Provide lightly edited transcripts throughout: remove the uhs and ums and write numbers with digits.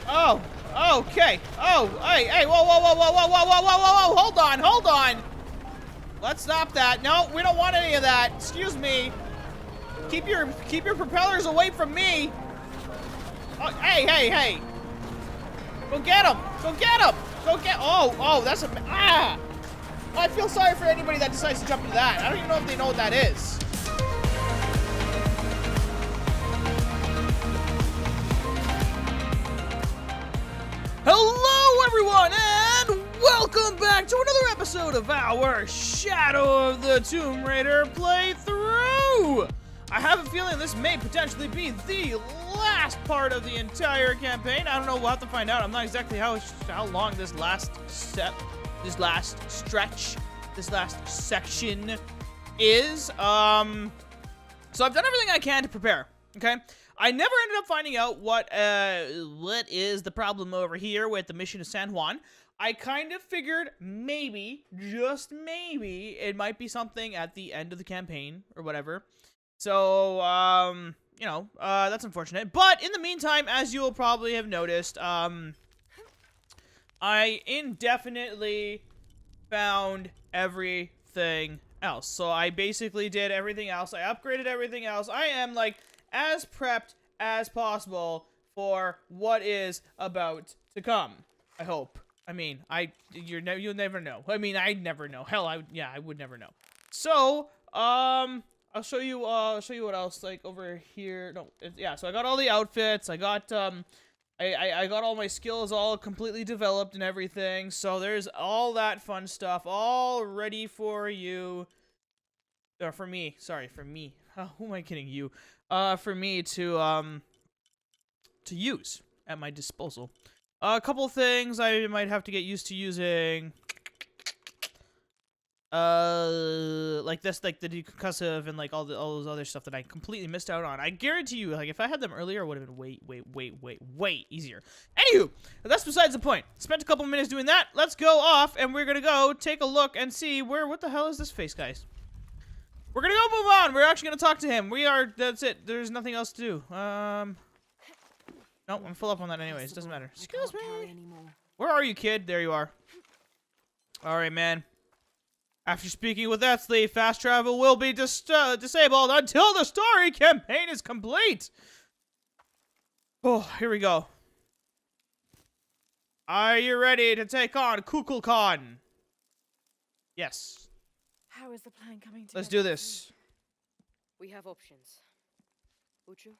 Oh, okay. Oh, hey, whoa, whoa, whoa, whoa, whoa, whoa, whoa, whoa, whoa, hold on, hold on. Let's stop that. No, we don't want any of that. Excuse me. Keep your propellers away from me. Oh, hey. Go get him. Go get him. Go get. Oh, that's a. Ah. Oh, I feel sorry for anybody that decides to jump into that. I don't even know if they know what that is. Hello, everyone, and welcome back to another episode of our Shadow of the Tomb Raider playthrough. I have a feeling this may potentially be the last part of the entire campaign. I don't know. We'll have to find out. I'm not exactly how long this last step, this last stretch, this last section is. So I've done everything I can to prepare. Okay. I never ended up finding out what is the problem over here with the mission of San Juan. I kind of figured maybe, just maybe, it might be something at the end of the campaign or whatever. So, you know, that's unfortunate. But in the meantime, as you'll probably have noticed, I indefinitely found everything else. So I basically did everything else. I upgraded everything else. I am, like, as prepped as possible for what is about to come. I hope. I mean, you'll never know. I mean, I'd never know. Hell, I would never know. So, I'll show you what else, like, over here. No, yeah, so I got all the outfits. I got, I got all my skills all completely developed and everything. So there's all that fun stuff all ready for you. Or for me. Sorry, for me. Who am I kidding? You. For me to use at my disposal. A couple things I might have to get used to using. Like this, like the deconcussive and like all those other stuff that I completely missed out on. I guarantee you, like if I had them earlier, it would have been way easier. Anywho, that's besides the point. Spent a couple minutes doing that. Let's go off and we're gonna go take a look and see what the hell is this face, guys? We're gonna go move on. We're actually gonna talk to him. That's it. There's nothing else to do. Nope, I'm full up on that anyways. Doesn't matter. Excuse me. Where are you, kid? There you are. Alright, man. After speaking with Ethley, fast travel will be disabled until the story campaign is complete. Oh, here we go. Are you ready to take on Kukulkan? Yes. How is the plan coming together? Let's do this. We have options. Uchu?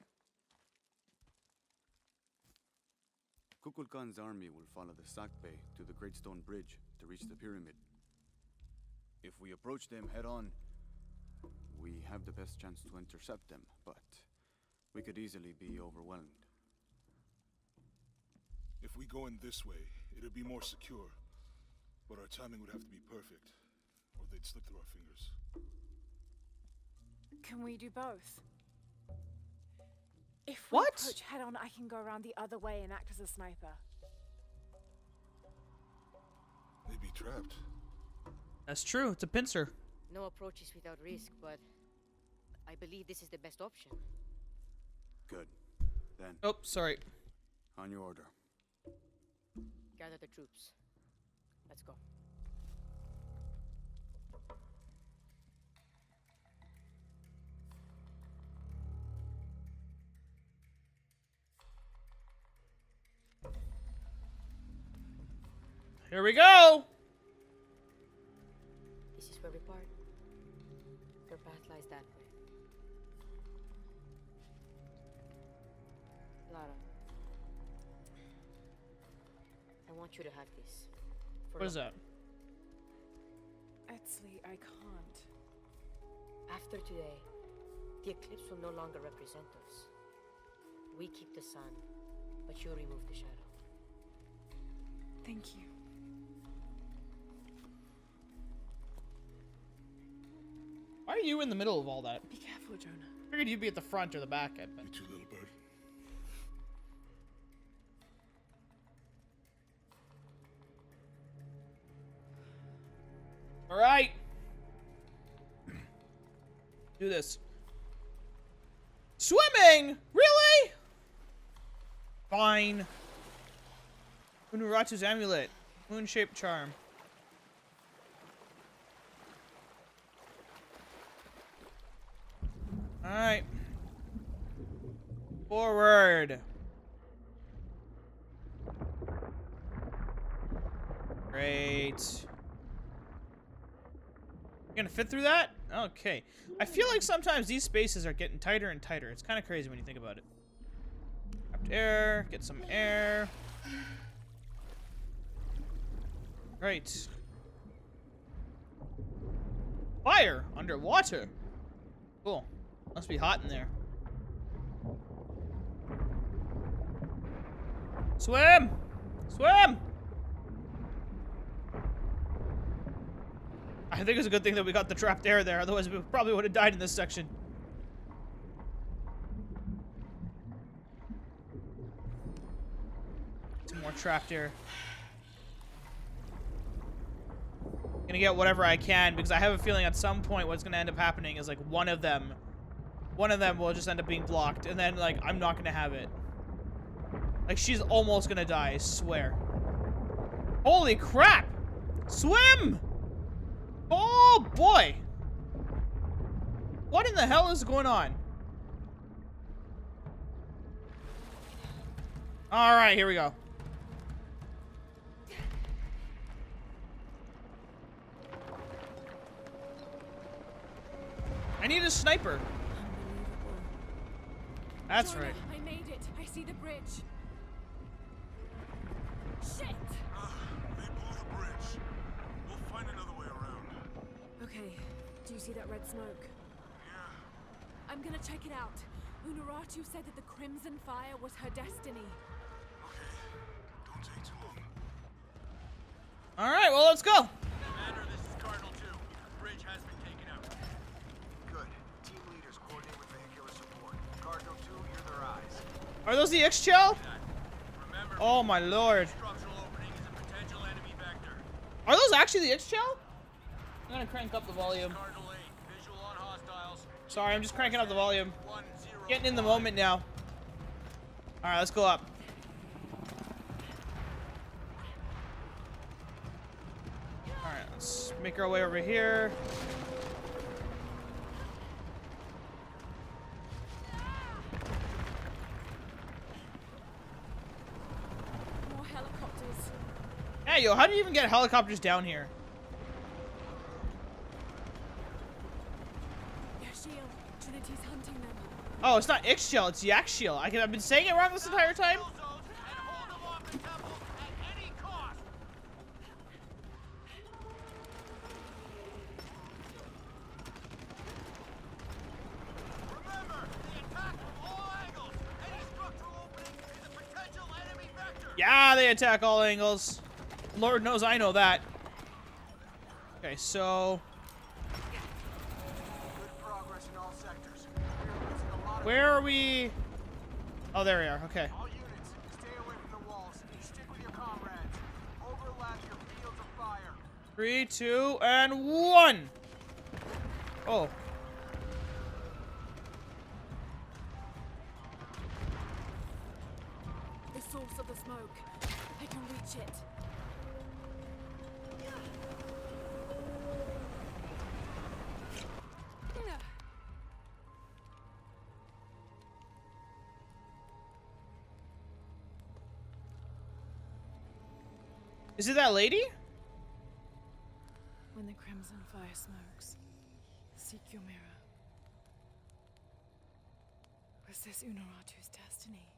Kukulkan's army will follow the Sakbe to the Great Stone Bridge to reach the pyramid. If we approach them head-on, we have the best chance to intercept them, but we could easily be overwhelmed. If we go in this way, it'll be more secure, but our timing would have to be perfect. Or they'd slip through our fingers. Can we do both? If we approach head on, I can go around the other way and act as a sniper. They'd be trapped. That's true. It's a pincer. No approach is without risk, but I believe this is the best option. Good. Then. Oh, sorry. On your order. Gather the troops. Let's go. Here we go! This is where we part. Their path lies that way. Lara, I want you to have this. What is that? Ethley, I can't. After today, the eclipse will no longer represent us. We keep the sun, but you remove the shadow. Thank you. Why are you in the middle of all that? Be careful, Jonah. I figured you'd be at the front or the back end. You too, little bird. Alright. Do this. Swimming? Really? Fine. Unuratu's amulet. Moon-shaped charm. Alright. Forward. Great. You gonna fit through that? Okay. I feel like sometimes these spaces are getting tighter and tighter. It's kind of crazy when you think about it. Trapped air. Get some air. Great. Fire underwater. Cool. Must be hot in there. Swim! Swim! I think it's a good thing that we got the trapped air there, otherwise we probably would have died in this section. Some more trapped air. Gonna get whatever I can, because I have a feeling at some point what's gonna end up happening is like one of them will just end up being blocked, and then like I'm not gonna have it. Like she's almost gonna die, I swear. Holy crap! Swim! Oh boy! What in the hell is going on? Alright, here we go. I need a sniper. That's Jonah, right. I made it. I see the bridge. Shit! They blew the bridge. We'll find another way around. Okay, do you see that red smoke? Yeah. I'm gonna check it out. Unuratu said that the Crimson Fire was her destiny. Okay. Don't take too long. Alright, well, let's go. Commander, this is Cardinal 2. The bridge has been taken out. Good. Team leaders coordinate with vehicular support. Cardinal 2, you're their eyes. Are those the Ixchel? Remember, Oh my lord. structural opening is a potential enemy vector. Are those actually the Ixchel? I'm gonna crank up the volume. Cardinal 8, visual on hostiles. Sorry, I'm just cranking up the volume. 1-0. Getting in the moment now. Alright, let's go up. Alright, let's make our way over here. More helicopters. Hey, yo, how do you even get helicopters down here? Their shield. Trinity's hunting them. Oh, it's not Ixchel, it's Yakshil. I've been saying it wrong this entire time? Kill zones and hold them off the temple at any cost. Remember, they attack from all angles. Any structural opening is a potential enemy vector. Yeah, they attack all angles. Lord knows I know that. Okay, so... Good progress in all sectors. We're losing a lot of... where are we? Oh, there we are. Okay. All units, stay away from the walls. Stick with your comrades. Overlap your fields of fire. 3, 2, and 1. Oh. The source of the smoke. I can reach it. Is it that lady? When the Crimson Fire smokes, seek your mirror. Was this Unuratu's destiny?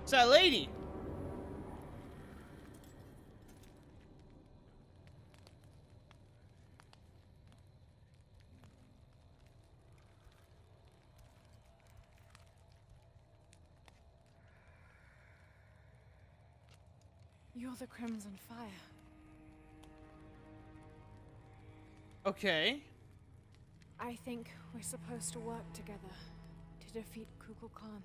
It's that lady. You're the Crimson Fire. Okay. I think we're supposed to work together to defeat Kukulkan.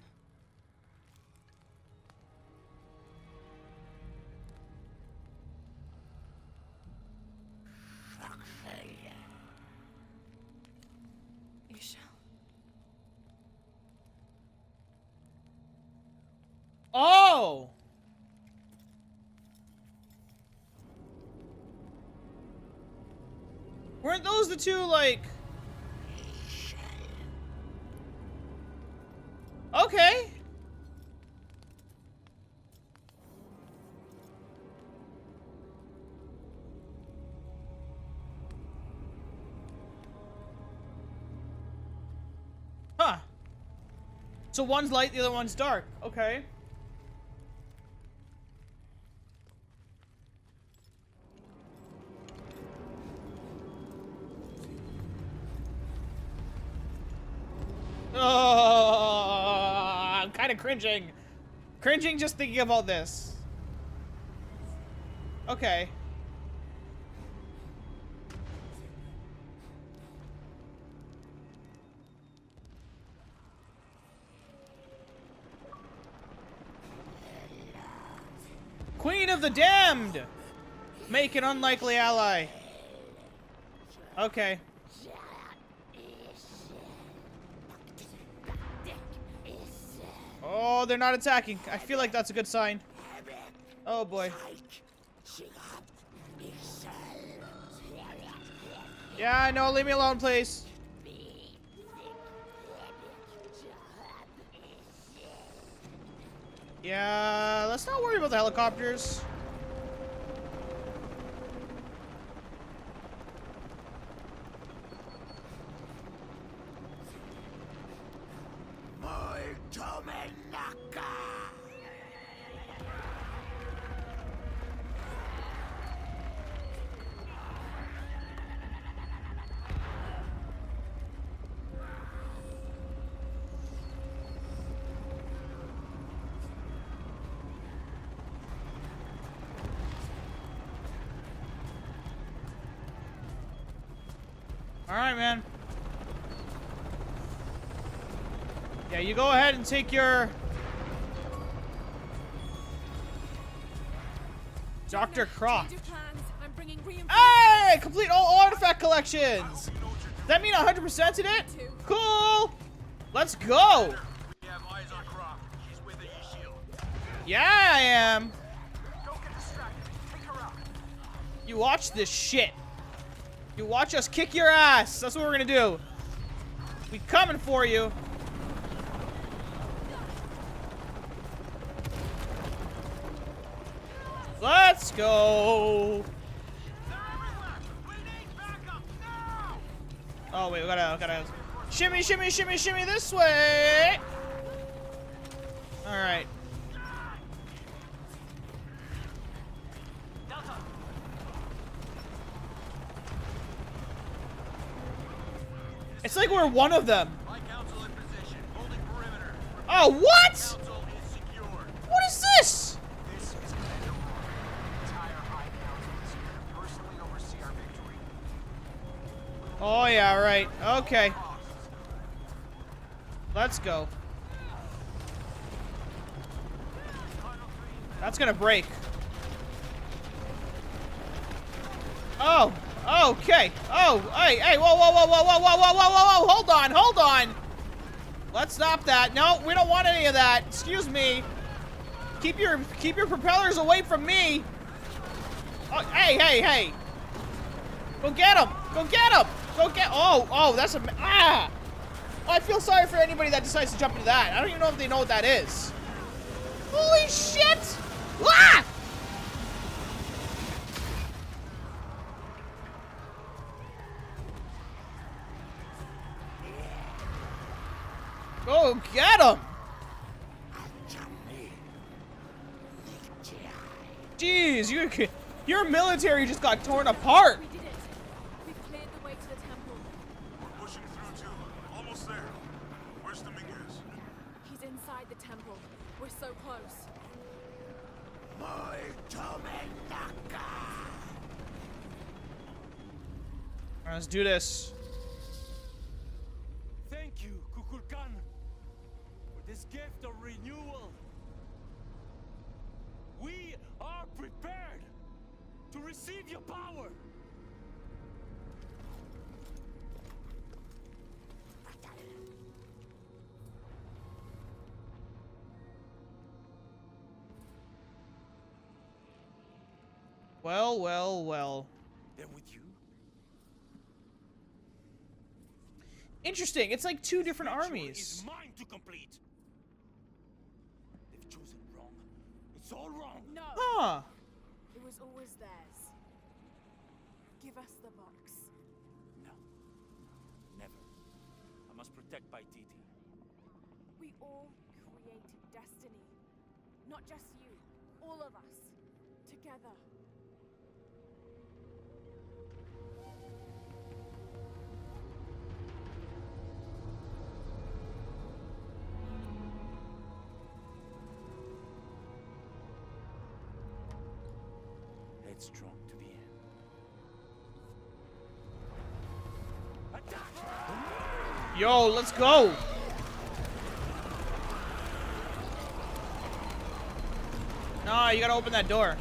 Oh. Weren't those the two, like... Okay. Huh. So one's light, the other one's dark. Okay. Oh, I'm kind of cringing. Cringing just thinking about this. Okay. Queen of the Damned! Make an unlikely ally. Okay. Oh, they're not attacking. I feel like that's a good sign. Oh boy. Yeah, no, leave me alone, please. Yeah, let's not worry about the helicopters. Alright, man. Yeah, you go ahead and take your... Dr. Croft. Change of plans. I'm bringing reinforcements. Hey! Complete all artifact collections! Does that mean 100%ed it? Cool! Let's go! We have eyes on Croft. She's with the E-Shield. Yeah, I am. Don't get distracted. Take her out. You watch this shit. You watch us kick your ass. That's what we're gonna do. We coming for you. Let's go. They're everywhere. We need backup now. Oh wait, we gotta shimmy, shimmy, shimmy, shimmy this way. All right. Delta. It's like we're one of them. My council in position, holding perimeter. Oh, what? Council is secured. What is this? This is Commander Roy. The entire High Council is here to personally oversee our victory. Oh yeah, right. Okay. Let's go. That's gonna break. Oh, okay. Oh, hey, hey, whoa, whoa, whoa, whoa, whoa, whoa, whoa, whoa, whoa, hold on, hold on. Let's stop that. No, we don't want any of that. Excuse me. Keep your propellers away from me. Oh, hey, hey, hey. Go get him. Go get him. Go get. Oh, that's a. Ah. Oh, I feel sorry for anybody that decides to jump into that. I don't even know if they know what that is. Holy shit! Ah! Go get him! Jeez, your military just got torn apart. We did it. We've cleared the way to the temple. We're pushing through too. Almost there. Where's Dominguez? He's inside the temple. We're so close. Alright, let's do this. Thank you, Kukulkan, for this gift of renewal. We are prepared to receive your power. Well, well, well. They're with you? Interesting. It's like two different Ritual armies. is mine to complete. They've chosen wrong. It's all wrong. No! Huh. It was always theirs. Give us the box. No. Never. I must protect Paititi. We all created destiny. Not just you. All of us. Together. Headstrong to the end. Attack! Yo, let's go. Nah, you gotta open that door.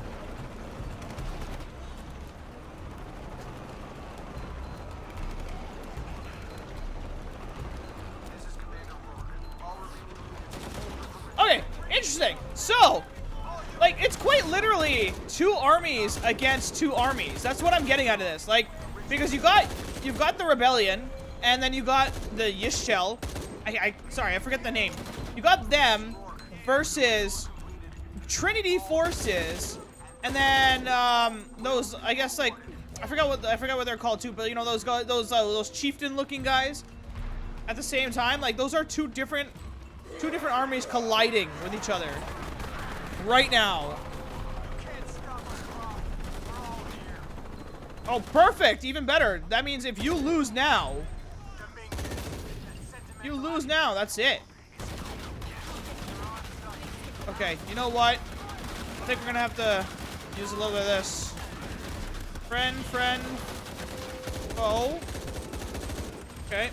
Okay, interesting. So, like, it's quite literally two armies against two armies. That's what I'm getting out of this. Like, because you've got the rebellion, and then you got the Yishel. Sorry, I forget the name. You got them versus Trinity forces, and then those, I guess, like, I forgot what they're called too, but you know, those chieftain-looking guys. At the same time, like, those are two different armies colliding with each other right now. Oh, perfect! Even better. That means if you lose now, that's it. Okay, you know what? I think we're gonna have to use a little bit of this. Friend. Oh. Okay.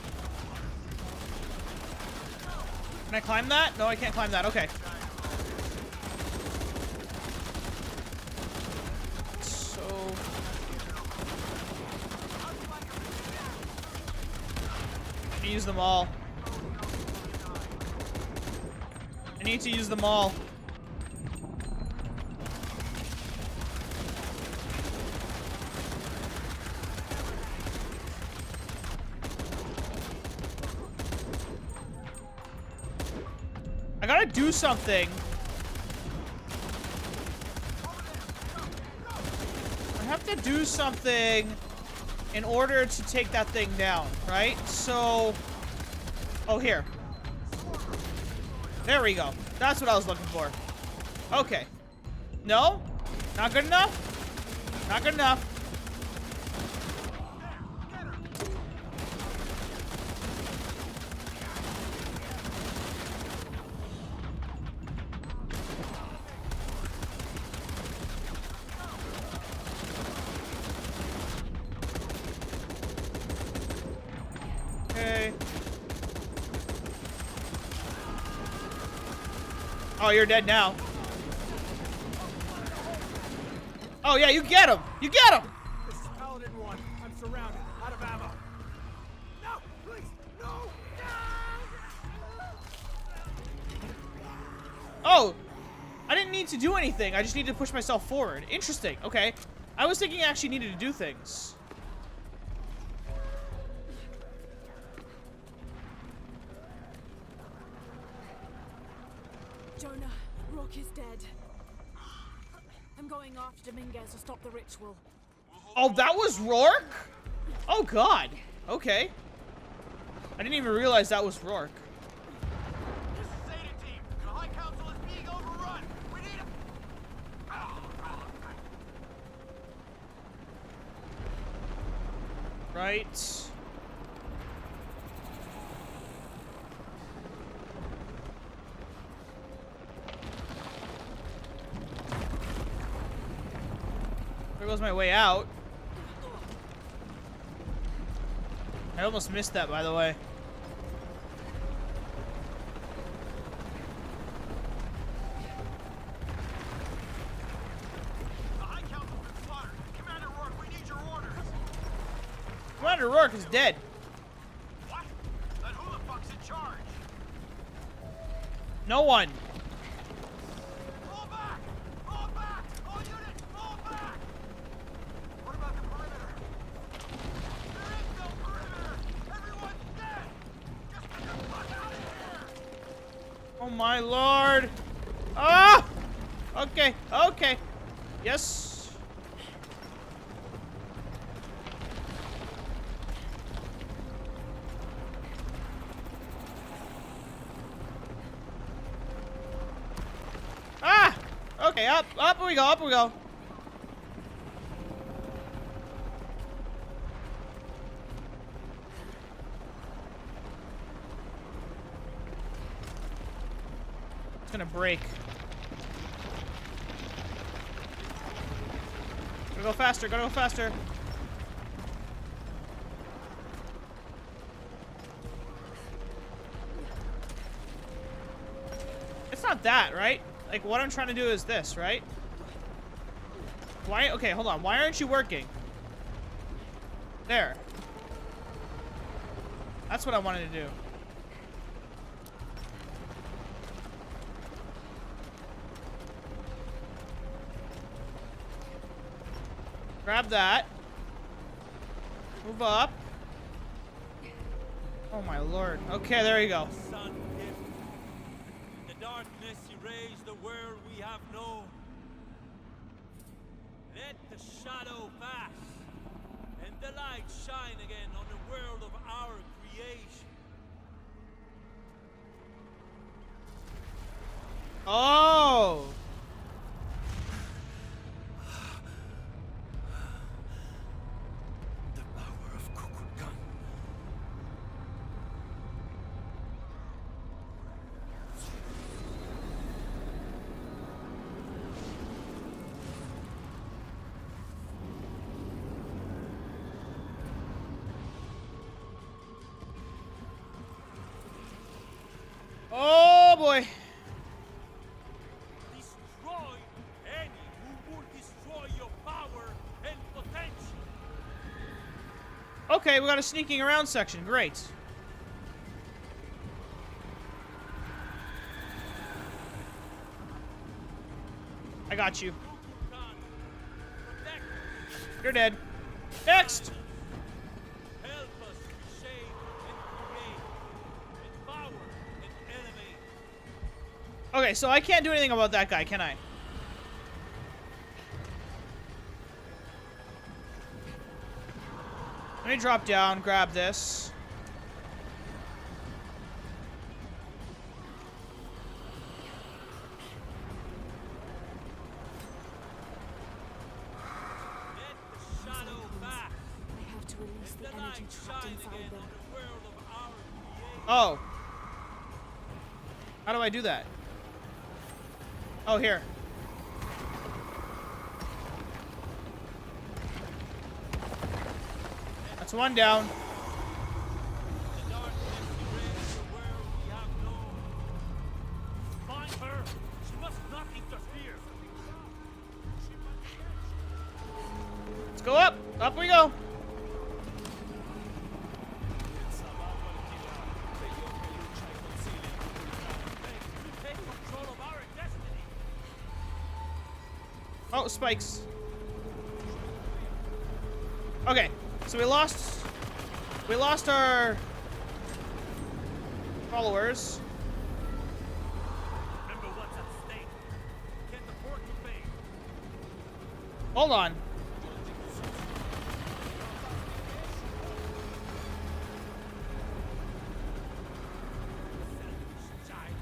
Can I climb that? No, I can't climb that. Okay. So... I use them all. I need to use them all. I gotta do something. I have to do something in order to take that thing down, right? So... Oh, here. There we go. That's what I was looking for. Okay. No? Not good enough? Not good enough. Okay. Oh, you're dead now. Oh, yeah, you get him! You get him! This is Paladin 1. I'm surrounded. Out of ammo. No! Please! No! Oh! I didn't need to do anything. I just need to push myself forward. Interesting. Okay. I was thinking I actually needed to do things. Jonah, Rock is dead. I'm going after Dominguez to stop the ritual. Oh, that was Rourke? Oh, God. Okay. I didn't even realize that was Rourke. This is Zeta Team. The High Council is being overrun. We need a... Right. There goes my way out. I almost missed that, by the way. The High Council's been slaughtered. Commander Rourke, we need your orders. Commander Rourke is dead. What? Then who the fuck's in charge? No one. Fall back! Fall back! All units, fall back! my lord! Ah! Okay, okay. Yes. Ah! Okay, up we go, up we go. It's gonna break. Gotta go faster, gotta go faster. It's not that, right? Like, what I'm trying to do is this, right? Why? Okay, hold on. Why aren't you working? There. That's what I wanted to do. Grab that. Move up. Oh my lord. Okay, there you go. The sun hid. The darkness erased the world we have known. Let the shadow pass, and the light shine again on the world of our creation. Oh! The power of Kukulkan. Oh boy. Destroy any who would destroy your power and potential. Okay, we got a sneaking around section. Great. I got you. Kukulkan, protect us, You're dead. Next! help us reshape and create, empower and elevate. Okay, so I can't do anything about that guy, can I? Let me drop down, grab this. Let the shadow pass, I have to release and the the energy light trapped shine inside again them. on the world of our creation. Oh. How do I do that? Oh, here. That's one down. The darkness erased the world we have known. Find her. She must not interfere. Let's go up. Up we go. We take control of our destiny. Oh, spikes. Okay, so we lost our followers. Remember what's at stake. Can't afford to fail. Hold on. Child.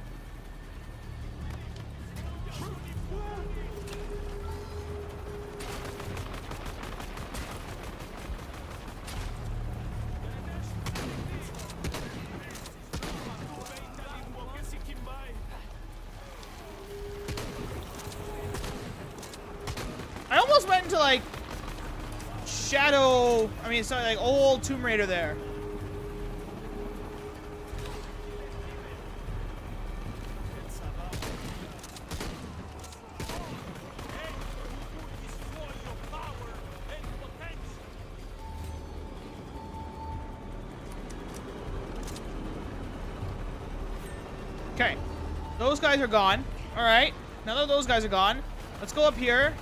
I almost went into like Shadow. I mean, it's not like old Tomb Raider there. Destroy your power and potential. Okay, those guys are gone. All right, now that those guys are gone, let's go up here.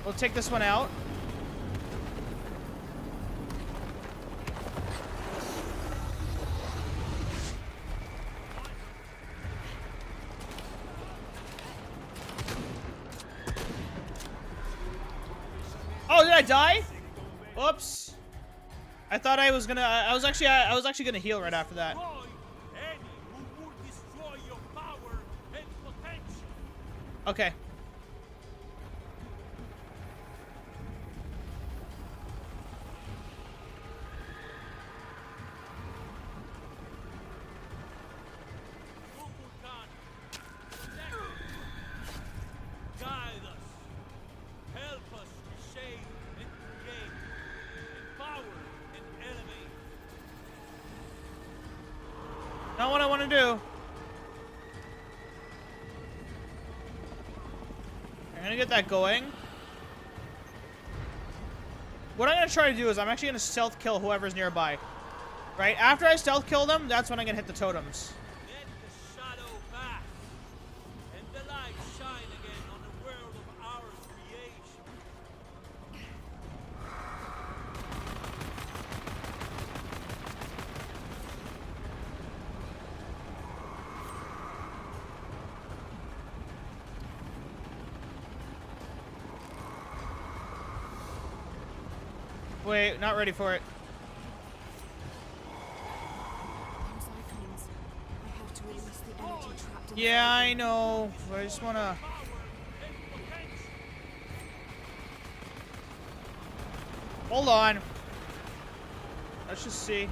We'll take this one out. Oh, did I die? Oops. I thought I was gonna. I was actually gonna heal right after that. Destroy any who would destroy your power and potential. Okay. Kukulkan, protect us. Guide us. Help us reshape and create. Empower and elevate. Not what I want to do. I'm gonna get that going. What I'm gonna try to do is I'm actually gonna stealth kill whoever's nearby. Right? After I stealth kill them, that's when I'm gonna hit the totems. Let the shadow pass, and the light shine again on the world of our creation. Wait, not ready for it. Those icons. I have to release the energy trapped in Yeah, I know. But I just wanna. Hold on. Let's just see.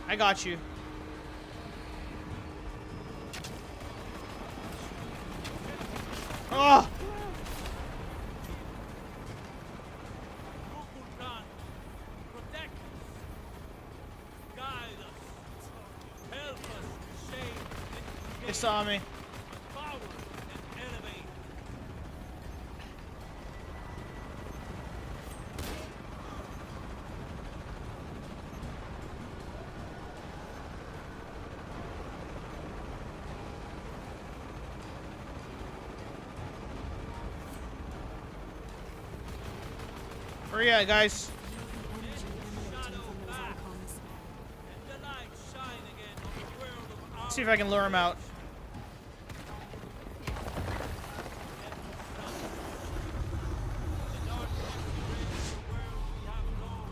I got you. Oh! Kukulkan, protect us. Guide us. Help us shape and They create. saw me. Empower and elevate. Hurry up, guys. the energy emanating from those icons. And the light shine again on the world of our See if I can lure him out. the darkness erase the world we have known.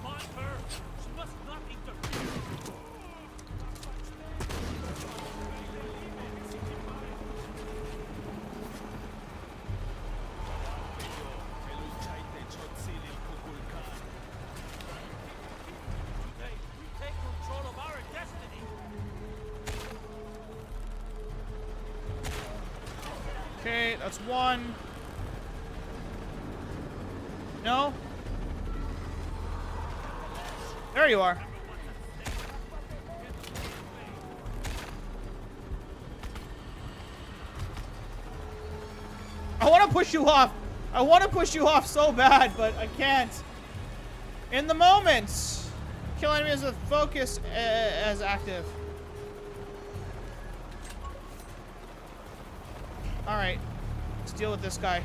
Find her. She must not interfere. Today, we take control of our destiny. Okay, that's one. No? There you are. I want to push you off. I want to push you off so bad, but I can't. In the moments. Kill enemies with focus as active. Alright. Let's deal with this guy.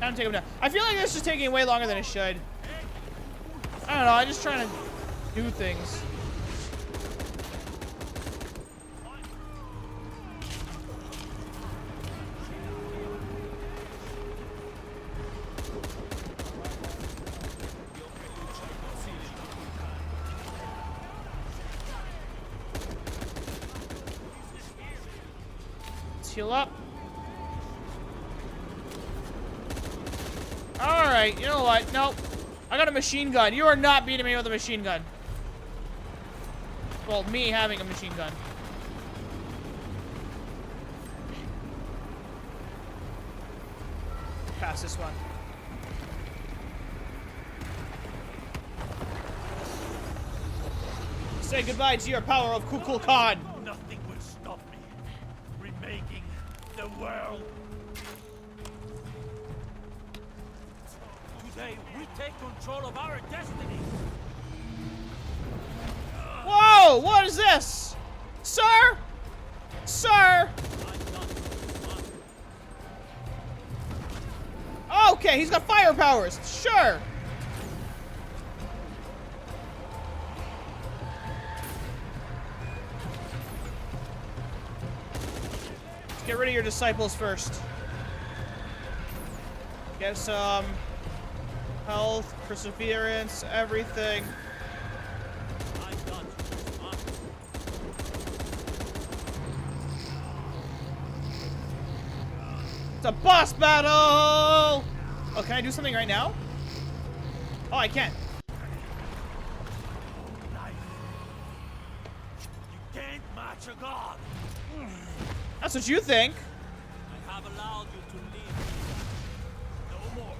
Time to take him down. I feel like this is taking way longer than it should. I don't know. I'm just trying to do things. Let's heal up. Alright, you know what? Nope. I got a machine gun. You are not beating me with a machine gun. Well, me having a machine gun. Pass this one. Say goodbye to your power of Kukulkan. Nothing will stop me. Remaking the world. Today, we take control of our destiny. Whoa! What is this? Sir? Sir? Okay, he's got fire powers. Sure. Let's get rid of your disciples first. Get some health, perseverance, everything. I got you, huh? It's a boss battle! Oh, can I do something right now? Oh, I can. You can't match a god. That's what you think. I have allowed you to leave. No more.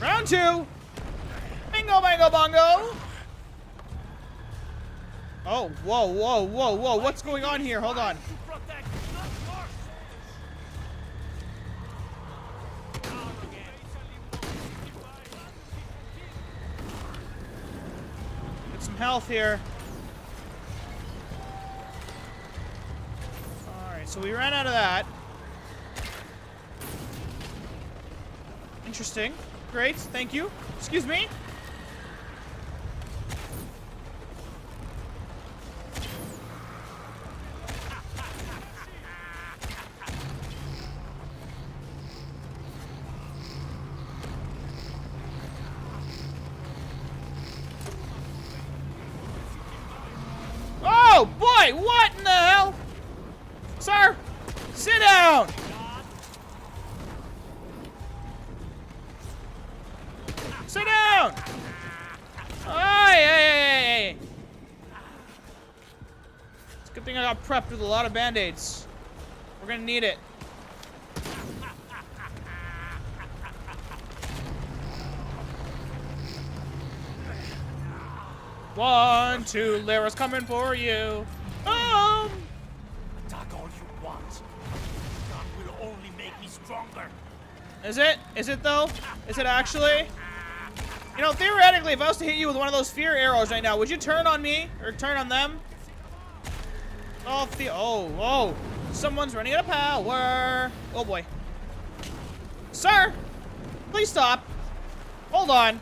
Round 2. Bingo, bango, bongo. Oh, whoa, whoa, whoa, whoa. What's going on here? Hold on. To protect, not yours. Down again. Get some health here. Alright, so we ran out of that. Interesting. Great, thank you. Excuse me. Oh boy, what in the hell? Sir, sit down. Sit down. Hey. It's a good thing I got prepped with a lot of band-aids. We're gonna need it. One, two, Lyra's coming for you. Attack all you want. God will only make me stronger. Is it? Is it though? Is it actually? You know, theoretically, if I was to hit you with one of those fear arrows right now, would you turn on me? Or turn on them? Oh, someone's running out of power. Oh boy. Sir! Please stop. Hold on.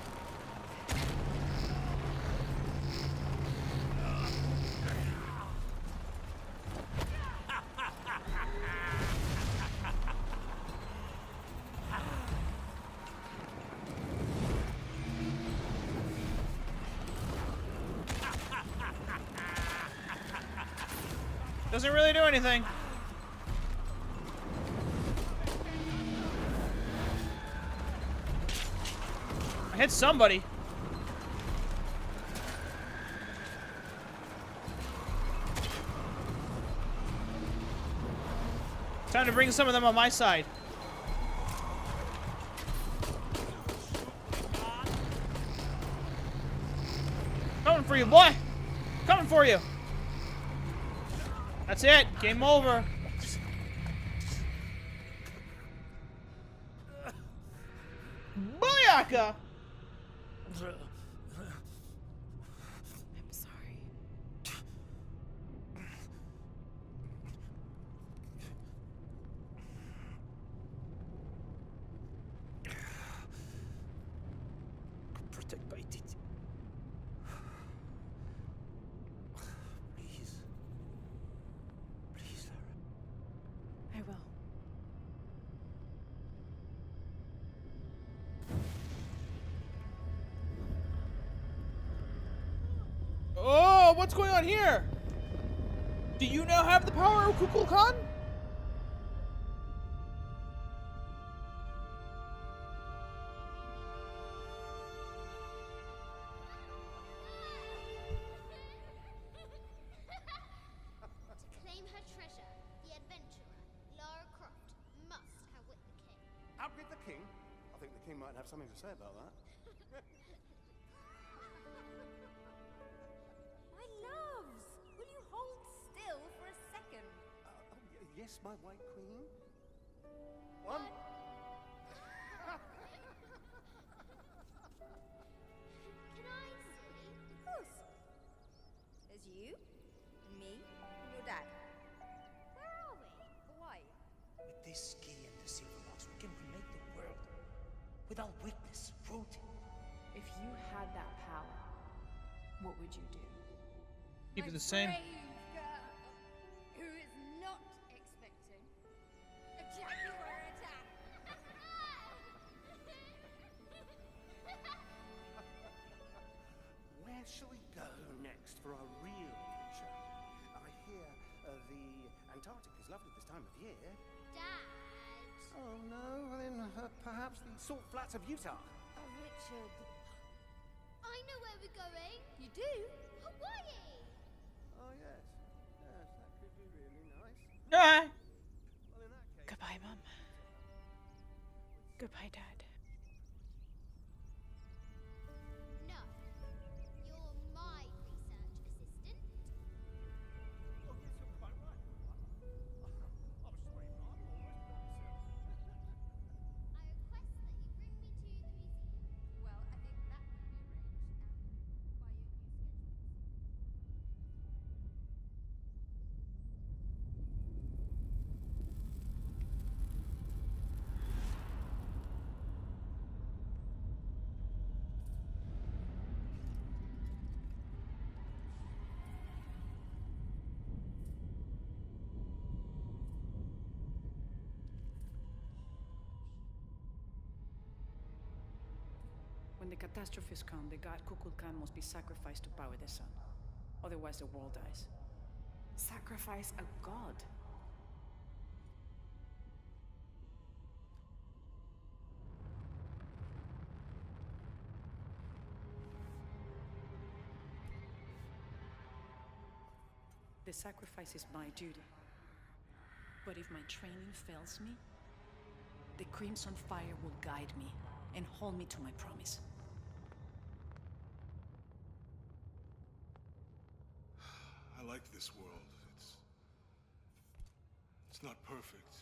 Doesn't really do anything. I hit somebody. Time to bring some of them on my side. Coming for you, boy. Coming for you. That's it. Game over. Booyaka! I'm sorry. Protect my teeth. Please. Please, Lara. I will. Oh, what's going on here? Do you now have the power of Kukulkan? To claim her treasure, the adventurer, Lara Croft, must outwit the king. Outwit the king? I think the king might have something to say about that. My loves! Will you hold still for a second? Yes, my white queen. One. Can I see? Of course. There's you, and me, and your dad. Where are we? Hawaii. With this key and the silver box, we can remake the world without witness. Keep it My the same. brave girl, who is not expecting a jaguar attack. Where shall we go next for our real adventure? I hear the Antarctic is lovely this time of year. Dad. Oh no, then perhaps the salt flats of Utah. Oh, Richard. I know where we're going. You do? Hawaii. Oh yes, yes, that could be really nice. Ah. Well, in that case, Goodbye, Mum. Goodbye, Dad. No. You're my research assistant. oh yes, you're quite right. I was just waiting. I'm almost done myself. I request that you bring me to the museum. Well, I think that can be arranged by your new schedule. When the catastrophes come, the god Kukulkan must be sacrificed to power the sun. Otherwise, the world dies. Sacrifice a god. The sacrifice is my duty. But if my training fails me, the Crimson Fire will guide me and hold me to my promise. I like this world. It's not perfect.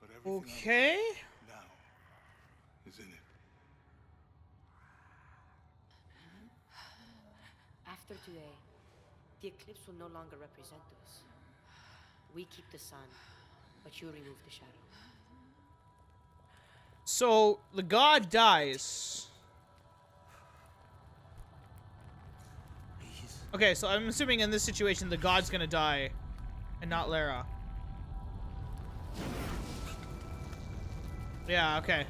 But everything Okay. now is in it. After today, the eclipse will no longer represent us. We keep the sun, but you remove the shadow. So the god dies. Okay, so I'm assuming in this situation the god's gonna die, and not Lara. Yeah. Okay.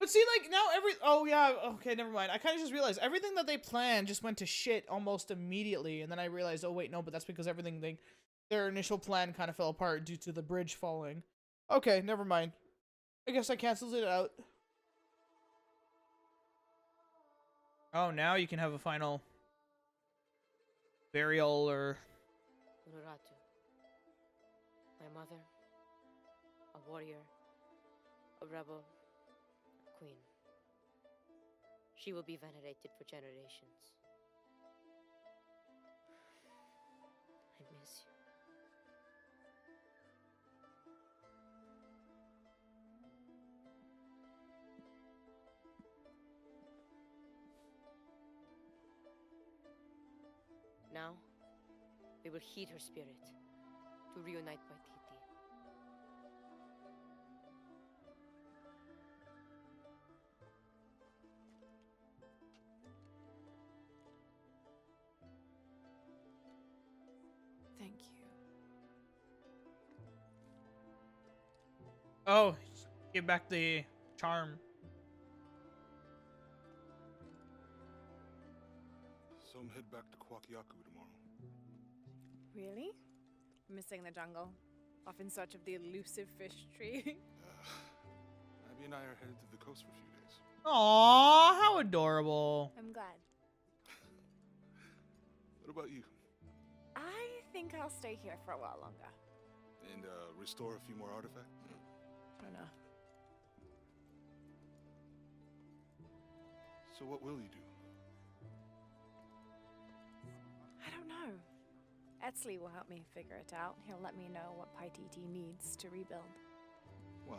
But see, like, now oh yeah, okay, never mind. I kind of just realized everything that they planned just went to shit almost immediately, and then I realized, oh wait, no, but that's because everything their initial plan kind of fell apart due to the bridge falling. Okay, never mind. I guess I canceled it out. Oh, now you can have a final burial or... Unuratu. My mother. A warrior. A rebel. A queen. She will be venerated for generations. I miss you. Now, we will heed her spirit to reunite Paititi. Thank you. Oh, give back the charm. So I'm head back to Kwakyaku tomorrow. Really? Missing the jungle? Off in search of the elusive fish tree? Abby and I are headed to the coast for a few days. Aww, how adorable. I'm glad. What about you? I think I'll stay here for a while longer. And restore a few more artifacts? I don't know. So what will you do? Etzli will help me figure it out. He'll let me know what Paititi needs to rebuild. Wow.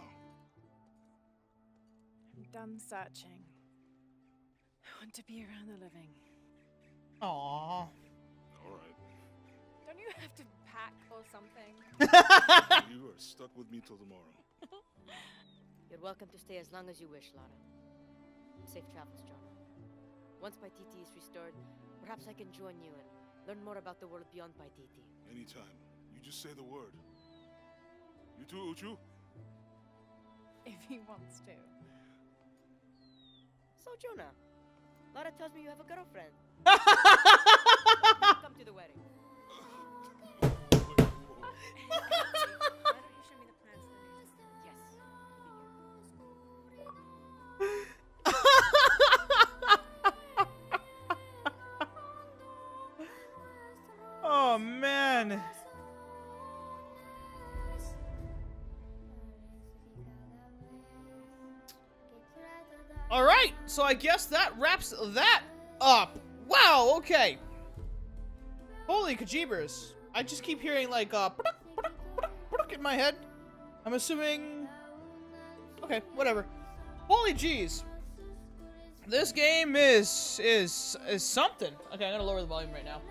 I'm done searching. I want to be around the living. Aww. All right. Don't you have to pack or something? You are stuck with me till tomorrow. You're welcome to stay as long as you wish, Lara. Safe travels, Jonah. Once Paititi is restored, perhaps I can join you and learn more about the world beyond Paititi. Anytime. You just say the word. You too, Uchu? If he wants to. So, Jonah, Lara tells me you have a girlfriend. Come to the wedding. Why don't you show me the plans then? Yes. Oh man. All right, so I guess that wraps that up. Wow, okay. Holy kajibers. I just keep hearing like in my head. I'm assuming. Okay, whatever. Holy jeez. This game is something. Okay, I'm gonna lower the volume right now.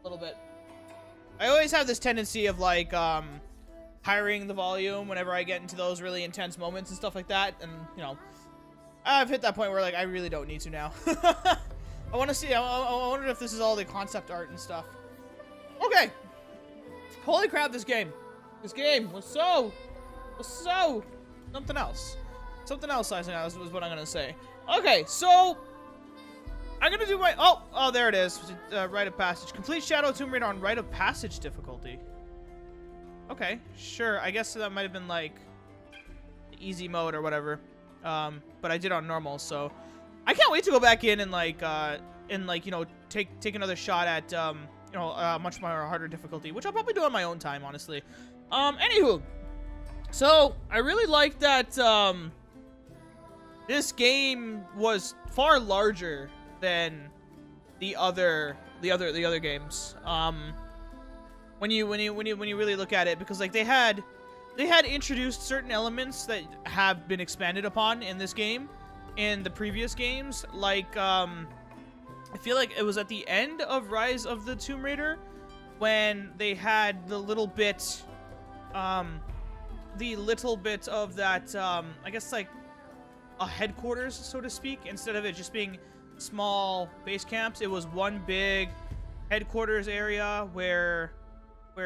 A little bit. I always have this tendency of like hiring the volume whenever I get into those really intense moments and stuff like that, and you know, I've hit that point where like I really don't need to now. I want to see. I wonder if this is all the concept art and stuff. Okay. Holy crap! This game was so something else. Something else. I think was what I'm gonna say. Okay, so I'm gonna do my oh there it is. Rite of Passage. Complete Shadow Tomb Raider on Rite of Passage difficulty. Okay, sure. I guess that might have been like easy mode or whatever. But I did on normal, so I can't wait to go back in and like you know take another shot at you know much more harder difficulty, which I'll probably do on my own time, honestly. Anywho, so I really like that this game was far larger than the other games. When you really look at it, because like they had introduced certain elements that have been expanded upon in this game in the previous games, like I feel like it was at the end of Rise of the Tomb Raider when they had the little bit of that I guess like a headquarters, so to speak, instead of it just being small base camps. It was one big headquarters area where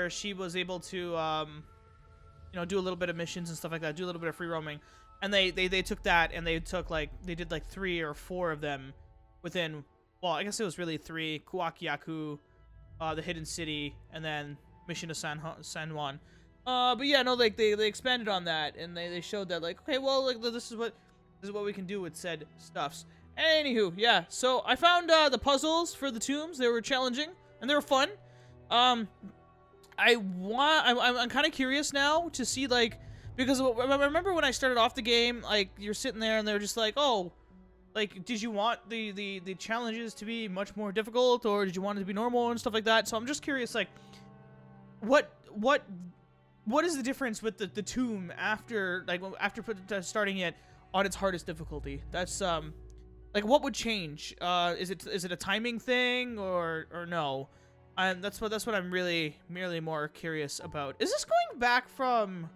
she was able to you know, do a little bit of missions and stuff like that, do a little bit of free roaming. And they took that and they did like 3 or 4 of them within, well, I guess it was really 3: Kuakiaku, the Hidden City, and then Mission to San Juan. But yeah, no, like they expanded on that and they showed that like, okay, well, like this is what we can do with said stuffs. Anywho, yeah, so I found the puzzles for the tombs. They were challenging and they were fun. I'm kind of curious now to see, like, because I remember when I started off the game, like, you're sitting there and they're just like, oh, like, did you want the challenges to be much more difficult, or did you want it to be normal and stuff like that? So I'm just curious, like, what is the difference with the tomb after starting it on its hardest difficulty? That's like, what would change? Is it a timing thing or no? And that's what I'm really merely more curious about. Is this going back from?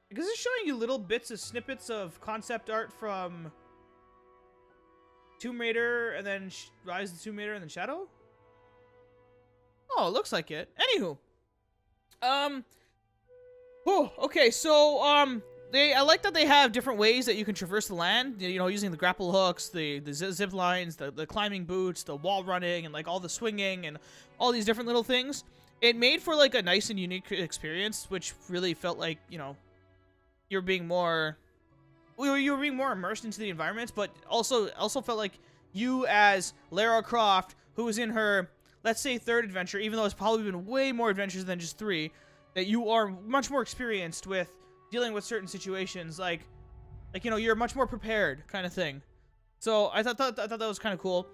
Because it's showing you little bits of snippets of concept art from Tomb Raider, and then Rise of the Tomb Raider, and then Shadow. Oh, it looks like it. Anywho, oh, okay. So I like that they have different ways that you can traverse the land. You know, using the grapple hooks, the zip lines, the climbing boots, the wall running, and like all the swinging and all these different little things. It made for like a nice and unique experience, which really felt like, you know, you're being more immersed into the environment, but also felt like you as Lara Croft, who was in her, let's say, 3rd adventure, even though it's probably been way more adventures than just 3, that you are much more experienced with dealing with certain situations, like you know, you're much more prepared, kind of thing. So I thought that was kind of cool.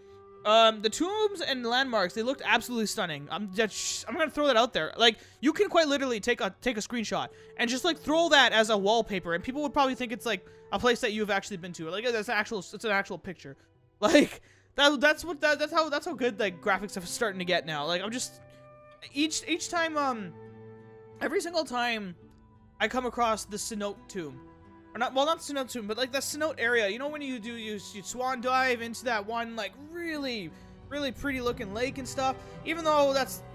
The tombs and landmarks, they looked absolutely stunning. I'm gonna throw that out there. Like, you can quite literally take a screenshot and just like throw that as a wallpaper, and people would probably think it's like a place that you've actually been to. Like, it's an actual picture. Like, that's how good like graphics are starting to get now. Like, I'm just each time every single time I come across the cenote tomb. Or not, well, not cenote tomb, but like the cenote area. You know when you swan dive into that one like really pretty looking lake and stuff. Even though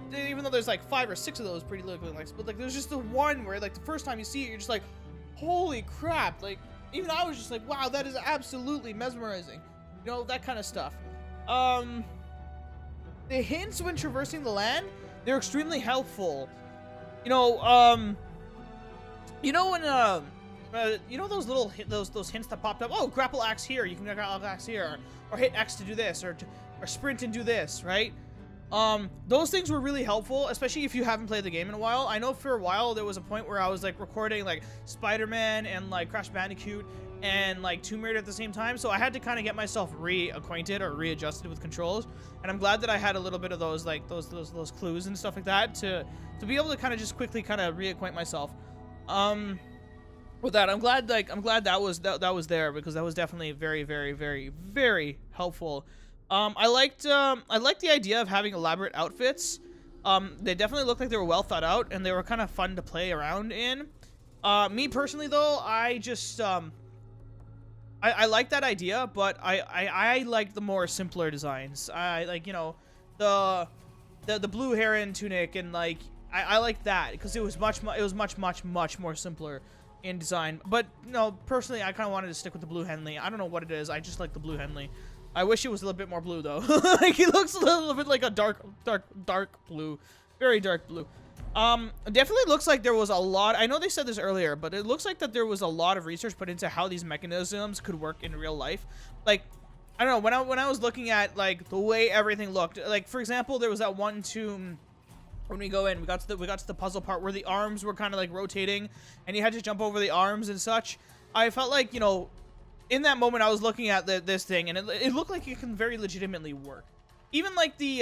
there's like 5 or 6 of those pretty looking lakes, but like there's just the one where like the first time you see it, you're just like, holy crap! Like even I was just like, wow, that is absolutely mesmerizing. You know, that kind of stuff. The hints when traversing the land, they're extremely helpful. You know, you know when you know those little those hints that popped up? Oh, grapple axe here. You can grapple axe here, or hit X to do this, or sprint and do this, right? Those things were really helpful, especially if you haven't played the game in a while. I know for a while there was a point where I was like recording like Spider-Man and like Crash Bandicoot and like Tomb Raider at the same time, so I had to kind of get myself reacquainted or readjusted with controls. And I'm glad that I had a little bit of those like those clues and stuff like that to be able to kind of just quickly kind of reacquaint myself. With that, I'm glad that was there, because that was definitely very helpful. I liked the idea of having elaborate outfits. They definitely looked like they were well thought out, and they were kind of fun to play around in. Me personally though, I just I like that idea, but I like the more simpler designs. I like, you know, the blue heron tunic, and like I like that because it was much more simpler in design. But no, personally, I kind of wanted to stick with the blue Henley. I don't know what it is. I just like the blue Henley. I wish it was a little bit more blue though. Like, he looks a little bit like a dark blue, very dark blue. It definitely looks like there was a lot. I know they said this earlier, but it looks like that there was a lot of research put into how these mechanisms could work in real life. Like, I don't know, when I was looking at like the way everything looked, like for example, there was that one tomb. When we go in, we got to the puzzle part where the arms were kind of like rotating, and you had to jump over the arms and such. I felt like, you know, in that moment I was looking at this thing, and it looked like it can very legitimately work. Even like the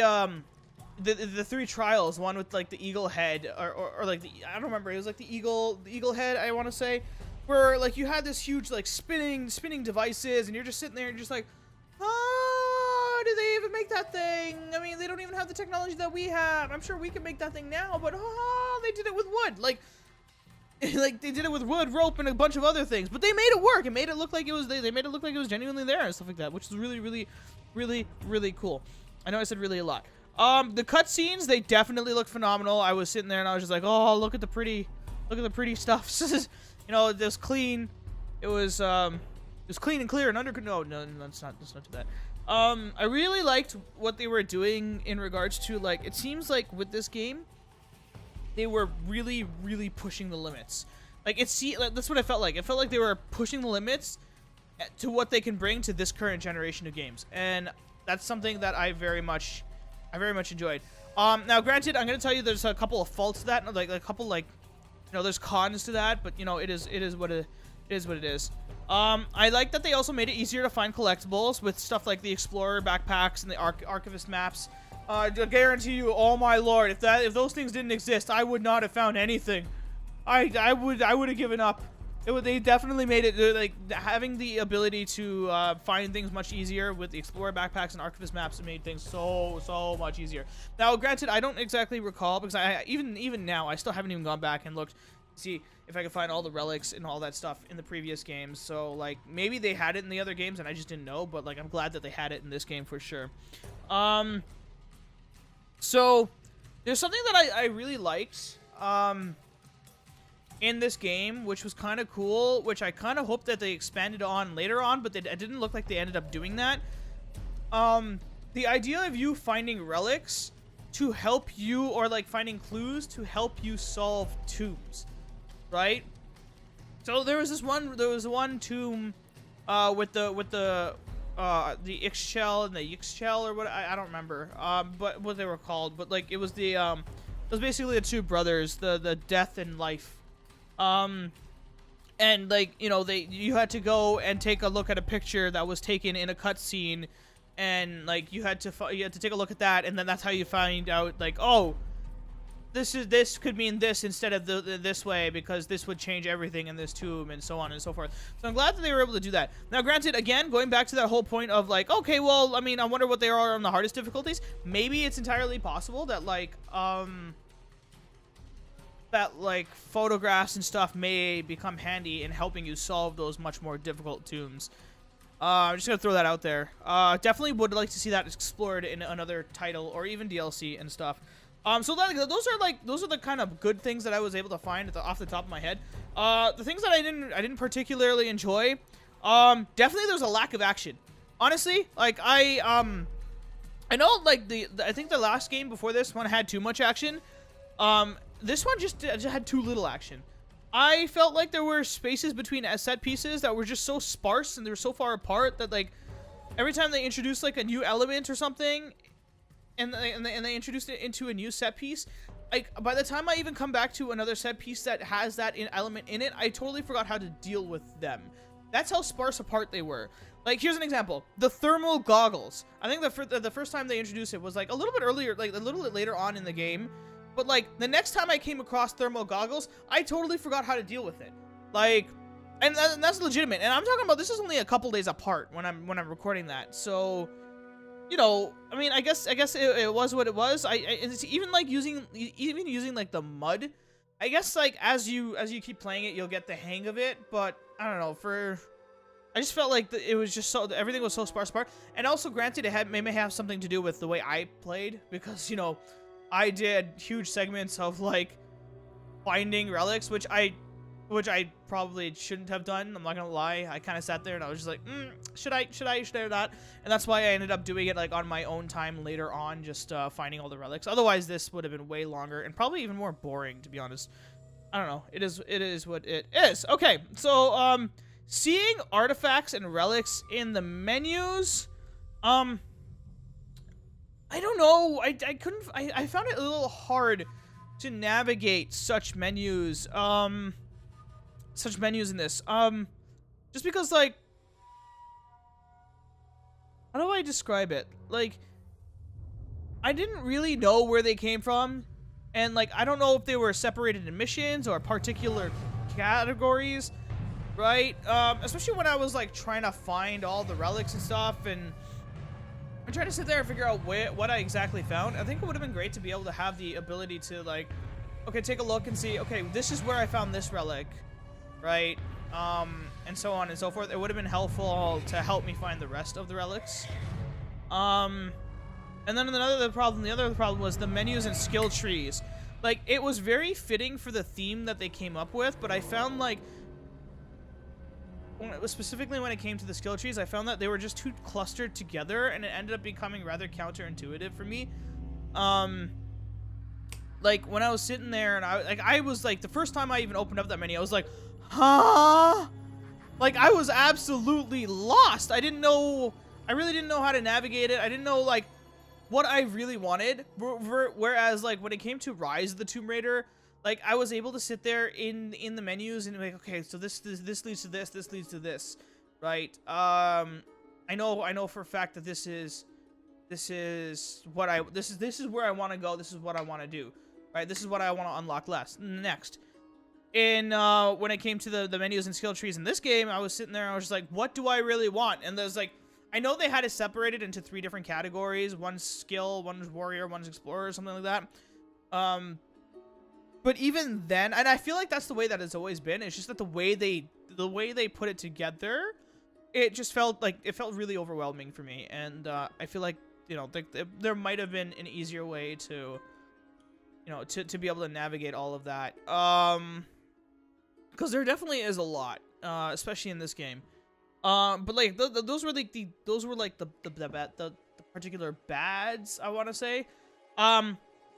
3 trials, one with like the eagle head, or like I don't remember, it was like the eagle head, I want to say, where like you had this huge like spinning devices, and you're just sitting there and just like, oh, did they even make that thing? I mean, they don't even have the technology that we have. I'm sure we can make that thing now, but oh, they did it with wood. Like they did it with wood, rope, and a bunch of other things. But they made it work. It made it look like it was, they made it look like it was genuinely there and stuff like that, which is really cool. I know I said really a lot. The cutscenes, they definitely look phenomenal. I was sitting there and I was just like, oh, look at the pretty stuff. You know, it was clean. It was clean and clear and under. No, that's not to that. I really liked what they were doing in regards to, like, it seems like with this game, they were really pushing the limits. Like, that's what I felt like. It felt like they were pushing the limits to what they can bring to this current generation of games, and that's something that I very much enjoyed. Now, granted, I'm gonna tell you there's a couple of faults to that, like a couple, like, you know, there's cons to that, but you know, it is what it is. I like that they also made it easier to find collectibles with stuff like the Explorer backpacks and the Archivist maps. I guarantee you, oh my lord, if those things didn't exist, I would not have found anything. I would have given up. They definitely made it, like, having the ability to find things much easier with the Explorer backpacks and Archivist maps made things so much easier. Now, granted, I don't exactly recall, because even now, I still haven't even gone back and looked to see if I could find all the relics and all that stuff in the previous games. So, like, maybe they had it in the other games and I just didn't know, but, like, I'm glad that they had it in this game for sure. So, there's something that I really liked, in this game, which was kind of cool, which I kind of hope that they expanded on later on, but it didn't look like they ended up doing that. The idea of you finding relics to help you, or like finding clues to help you solve tombs, right? So there was one tomb with the Ix shell and the Yix shell, or what, I don't remember but what they were called, but like it was basically the 2 brothers, the death and life. And like, you know, you had to go and take a look at a picture that was taken in a cutscene and like you had to take a look at that, and then that's how you find out like, oh, this could mean this instead of this way, because this would change everything in this tomb, and so on and so forth. So I'm glad that they were able to do that. Now, granted, again, going back to that whole point of like, okay, well, I mean, I wonder what they are on the hardest difficulties. Maybe it's entirely possible that like photographs and stuff may become handy in helping you solve those much more difficult tombs. I'm just gonna throw that out there. Definitely would like to see that explored in another title or even DLC and stuff. So those are the kind of good things that I was able to find off the top of my head. The things that I didn't particularly enjoy, definitely there's a lack of action. Honestly, like I know like I think the last game before this one had too much action. This one just had too little action. I felt like there were spaces between set pieces that were just so sparse and they were so far apart that like every time they introduced like a new element or something, and they introduced it into a new set piece, like by the time I even come back to another set piece that has that element in it, I totally forgot how to deal with them. That's how sparse apart they were. Like, here's an example: the thermal goggles. I think the first time they introduced it was like a little bit earlier, like a little bit later on in the game. But like the next time I came across thermal goggles, I totally forgot how to deal with it. Like, and that's legitimate. And I'm talking about this is only a couple days apart when I'm recording that. So, you know, I mean, I guess it was what it was. It's even like using like the mud. I guess like as you keep playing it, you'll get the hang of it. But I don't know. I just felt like it was just so everything was so sparse apart. And also, granted, it may have something to do with the way I played, because you know, I did huge segments of like finding relics, which I probably shouldn't have done. I'm not gonna lie. I kind of sat there and I was just like, should I not? And that's why I ended up doing it like on my own time later on, just finding all the relics. Otherwise, this would have been way longer and probably even more boring, to be honest. I don't know. It is what it is. Okay, so seeing artifacts and relics in the menus, I don't know. I couldn't. I found it a little hard to navigate such menus. Such menus in this. Just because, like, how do I describe it? Like, I didn't really know where they came from, and like, I don't know if they were separated in missions or particular categories, right? Especially when I was like trying to find all the relics and stuff, and I tried to sit there and figure out what I exactly found. I think it would have been great to be able to have the ability to like, okay, take a look and see, okay, this is where I found this relic, right? And so on and so forth. It would have been helpful to help me find the rest of the relics. And then the other problem was the menus and skill trees. Like, it was very fitting for the theme that they came up with, but I found like, specifically when it came to the skill trees, I found that they were just too clustered together, and it ended up becoming rather counterintuitive for me. Like when I was sitting there and I was like, the first time I even opened up that menu, I was like, huh? Like, I was absolutely lost. I really didn't know how to navigate it. I didn't know like what I really wanted. Whereas like when it came to Rise of the Tomb Raider, like, I was able to sit there in the menus and be like, okay, so this leads to this leads to this, right? I know for a fact that this is where I want to go. This is what I want to do, right? This is what I want to unlock next. And when it came to the menus and skill trees in this game, I was sitting there and I was just like, what do I really want? And there's like, I know they had it separated into 3 different categories: one's skill, one's warrior, one's explorer, something like that. But even then, and I feel like that's the way that it's always been. It's just that the way they put it together, it just felt really overwhelming for me. And I feel like, you know, there might have been an easier way to, you know, to be able to navigate all of that. Because there definitely is a lot, especially in this game. But like those were the particular bads, I want to say.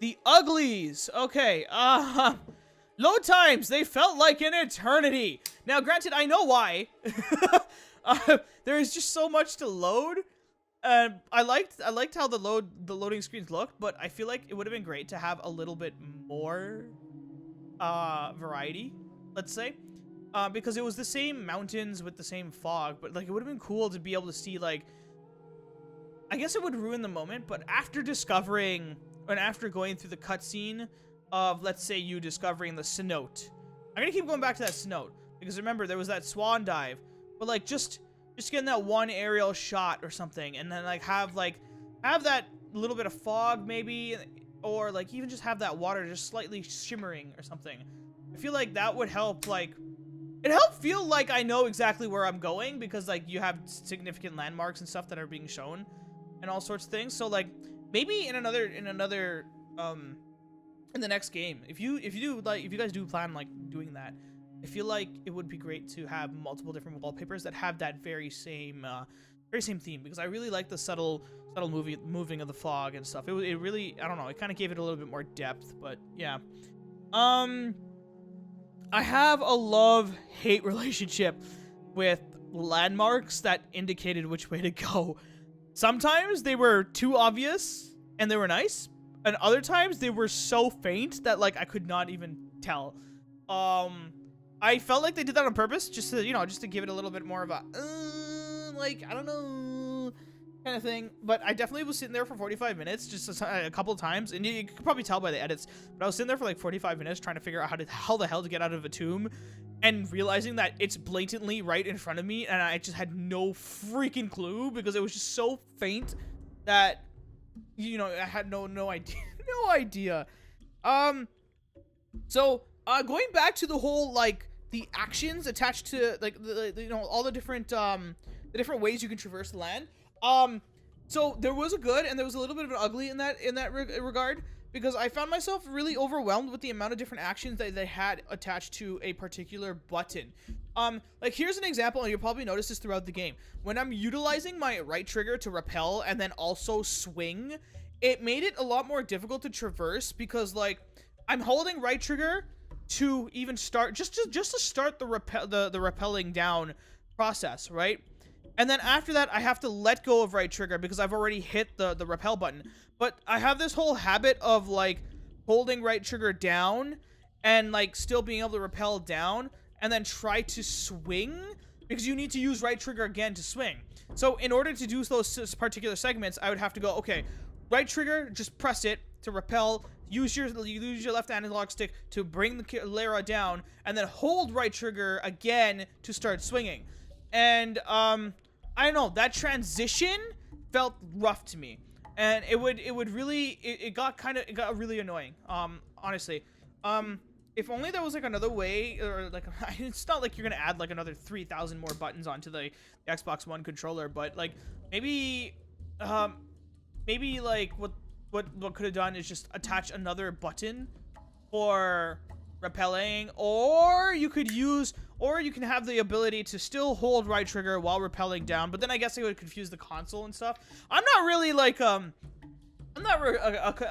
The uglies. Okay. Load times, they felt like an eternity. Now, granted, I know why. There is just so much to load. I liked how the loading screens looked, but I feel like it would have been great to have a little bit more variety, let's say. Because it was the same mountains with the same fog, but like it would have been cool to be able to see like I guess it would ruin the moment, but after discovering, and after going through the cutscene of, let's say, you discovering the cenote, I'm gonna keep going back to that cenote, because remember, there was that swan dive, but, like, just getting that one aerial shot or something, and then, like, have that little bit of fog, maybe, or, like, even just have that water just slightly shimmering or something. I feel like that would help, like, it helped feel like I know exactly where I'm going, because, like, you have significant landmarks and stuff that are being shown, and all sorts of things. So, like, maybe in the next game, if you guys do plan, like, doing that, I feel like it would be great to have multiple different wallpapers that have that very same theme, because I really like the subtle moving of the fog and stuff. It really, I don't know, it kind of gave it a little bit more depth, but yeah. I have a love-hate relationship with landmarks that indicated which way to go. Sometimes they were too obvious and they were nice, and other times they were so faint that, like, I could not even tell. I felt like they did that on purpose, just to give it a little bit more of a, like, I don't know, kind of thing. But I definitely was sitting there for 45 minutes, just a couple of times, and you could probably tell by the edits, but I was sitting there for like 45 minutes trying to figure out how the hell to get out of a tomb, and realizing that it's blatantly right in front of me, and I just had no freaking clue, because it was just so faint that, you know, I had no idea. No idea. So, going back to the whole, like, the actions attached to, like, you know, all the different ways you can traverse the land. So there was a good and there was a little bit of an ugly in that regard, because I found myself really overwhelmed with the amount of different actions that they had attached to a particular button. Like, here's an example, and you'll probably notice this throughout the game. When I'm utilizing my right trigger to repel and then also swing, it made it a lot more difficult to traverse, because, like, I'm holding right trigger to even start, just to start the rappelling down process, right? And then after that, I have to let go of right trigger because I've already hit the repel button. But I have this whole habit of, like, holding right trigger down and, like, still being able to repel down and then try to swing, because you need to use right trigger again to swing. So in order to do those particular segments, I would have to go, okay, right trigger, just press it to repel, use your left analog stick to bring the Lara down, and then hold right trigger again to start swinging. And I don't know, that transition felt rough to me, and it got really annoying, honestly. If only there was, like, another way, or, like, it's not like you're gonna add, like, another 3,000 more buttons onto the Xbox One controller, but, like, maybe like what could have done is just attach another button for repelling, or you can have the ability to still hold right trigger while repelling down, but then I guess it would confuse the console and stuff. I'm not really, like, I'm not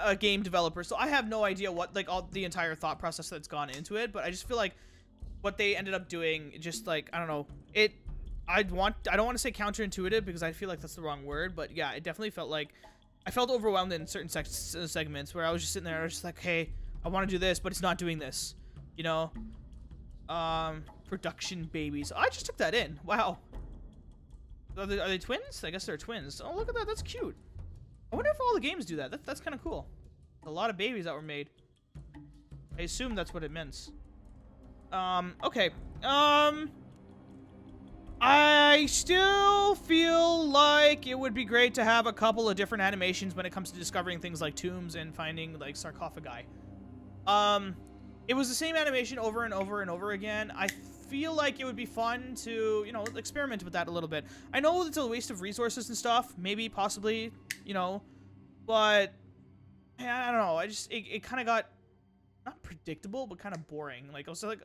a game developer, so I have no idea what, like, all the entire thought process that's gone into it, but I just feel like what they ended up doing, just, like, I don't know, I don't want to say counterintuitive, because I feel like that's the wrong word, but yeah, it definitely felt like I felt overwhelmed in certain segments where I was just sitting there, I was just like, hey, I want to do this, but it's not doing this, you know? Production babies. Oh, I just took that in. Wow. Are they twins? I guess they're twins. Oh, look at that. That's cute. I wonder if all the games do that. That's kind of cool. A lot of babies that were made. I assume that's what it meant. Okay. I still feel like it would be great to have a couple of different animations when it comes to discovering things like tombs and finding, like, sarcophagi. It was the same animation over and over and over again. I feel like it would be fun to, you know, experiment with that a little bit. I know it's a waste of resources and stuff, maybe, possibly, you know, but I don't know. It kind of got, not predictable, but kind of boring. Like, I was like,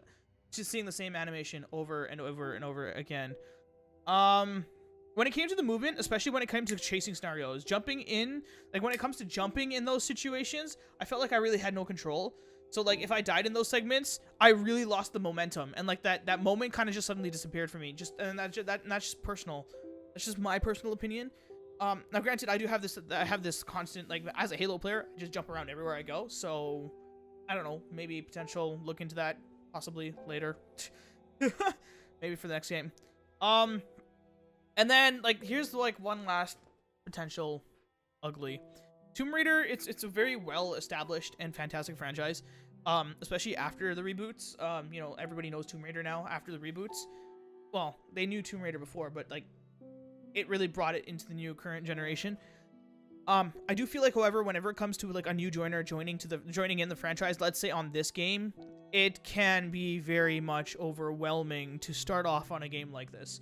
just seeing the same animation over and over and over again. When it came to the movement, especially when it came to chasing scenarios, jumping in, like, when it comes to jumping in those situations, I felt like I really had no control. So, like, if I died in those segments, I really lost the momentum, and, like, that moment kind of just suddenly disappeared for me. And that's just personal. That's just my personal opinion. Now, granted, I have this constant, like, as a Halo player, I just jump around everywhere I go. So, I don't know, maybe potential look into that possibly later. Maybe for the next game. And then, like, here's, like, one last potential ugly. Tomb Raider, it's a very well established and fantastic franchise, especially after the reboots. You know, everybody knows Tomb Raider now after the reboots. Well, they knew Tomb Raider before, but like it really brought it into the new current generation. I do feel like, however, whenever it comes to like a new joiner joining in the franchise, let's say on this game, it can be very much overwhelming to start off on a game like this.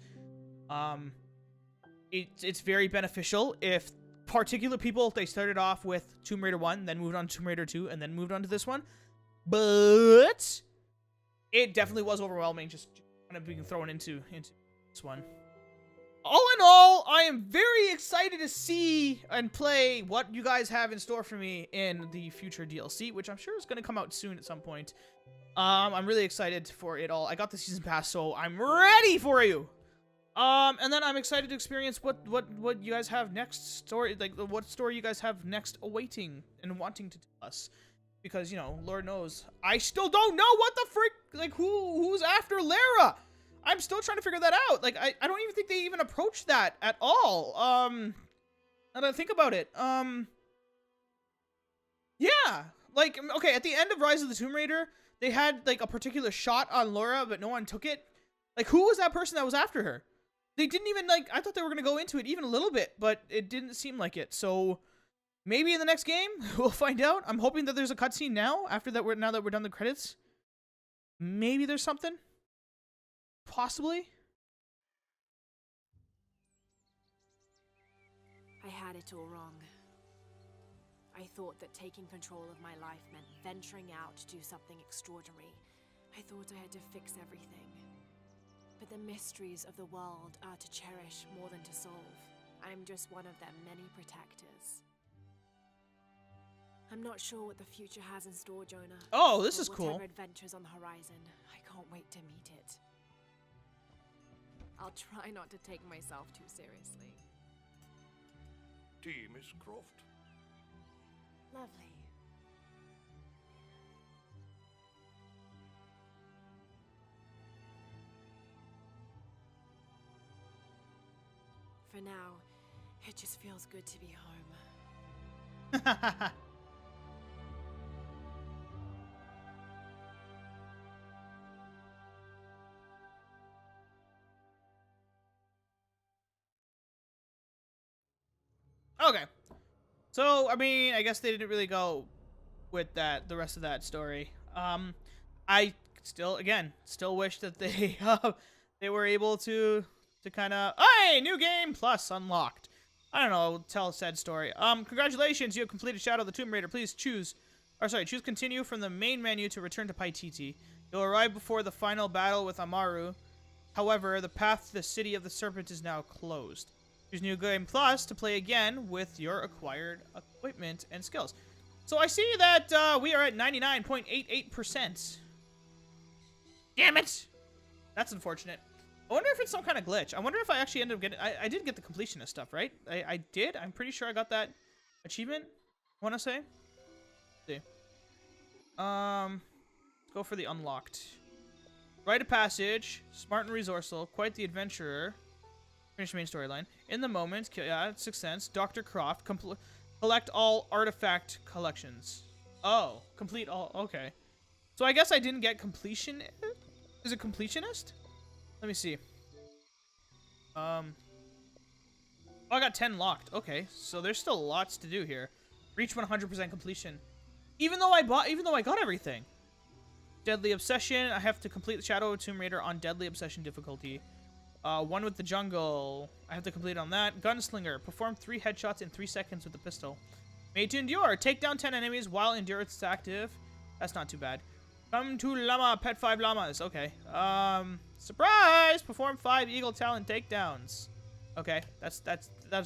It's very beneficial if particular people, they started off with Tomb Raider 1, then moved on to Tomb Raider 2, and then moved on to this one. But it definitely was overwhelming just kind of being thrown into this one. All in all, I am very excited to see and play what you guys have in store for me in the future DLC, which I'm sure is going to come out soon at some point. I'm really excited for it all. I got the season pass, so I'm ready for you. And then I'm excited to experience what you guys have next story, like what story you guys have next awaiting and wanting to tell us. Because, you know, Lord knows, I still don't know what the frick, like who's after Lara. I'm still trying to figure that out. Like, I don't even think they even approached that at all. Now that I think about it. Yeah. Like, okay, at the end of Rise of the Tomb Raider, they had, like, a particular shot on Laura, but no one took it. Like, who was that person that was after her? They didn't even, like, I thought they were going to go into it even a little bit, but it didn't seem like it. So, maybe in the next game, we'll find out. I'm hoping that there's a cutscene now, now that we're done the credits. Maybe there's something. Possibly. I had it all wrong. I thought that taking control of my life meant venturing out to do something extraordinary. I thought I had to fix everything. But the mysteries of the world are to cherish more than to solve. I'm just one of their many protectors. I'm not sure what the future has in store, Jonah. Oh, this is whatever cool. Adventures on the horizon. I can't wait to meet it. I'll try not to take myself too seriously. Tea, Miss Croft. Lovely. For now, it just feels good to be home. Okay. So, I mean, I guess they didn't really go with that, the rest of that story. I still wish that they, they were able to kind of, hey, new game plus unlocked. I don't know, tell a sad story. Congratulations, you have completed Shadow of the Tomb Raider. Please choose continue from the main menu to return to Paititi. You'll arrive before the final battle with Amaru. However, the path to the City of the Serpent is now closed. Choose New Game Plus to play again with your acquired equipment and skills. So I see that we are at 99.88%. Damn it! That's unfortunate. I wonder if it's some kind of glitch. I wonder if I actually ended up getting... I did get the completionist stuff, right? I did. I'm pretty sure I got that achievement, I want to say. Let's see. Let's go for the unlocked. Rite of Passage, Smart and Resourceful, Quite the Adventurer. Finish main storyline. In the Moment, yeah, Sixth Sense, Dr. Croft, collect all artifact collections. Oh, complete all, okay. So I guess I didn't get completion. Is it completionist? Let me see. Oh, I got 10 locked. Okay, so there's still lots to do here. Reach 100% completion. Even though I got everything. Deadly Obsession, I have to complete the Shadow of Tomb Raider on Deadly Obsession difficulty. One with the jungle, I have to complete on that. Gunslinger, perform 3 headshots in 3 seconds with the pistol. Made to Endure, take down 10 enemies while endurance is active. That's not too bad. Come to Llama, pet 5 llamas. Okay. Surprise! Perform 5 Eagle Talon takedowns. Okay, that's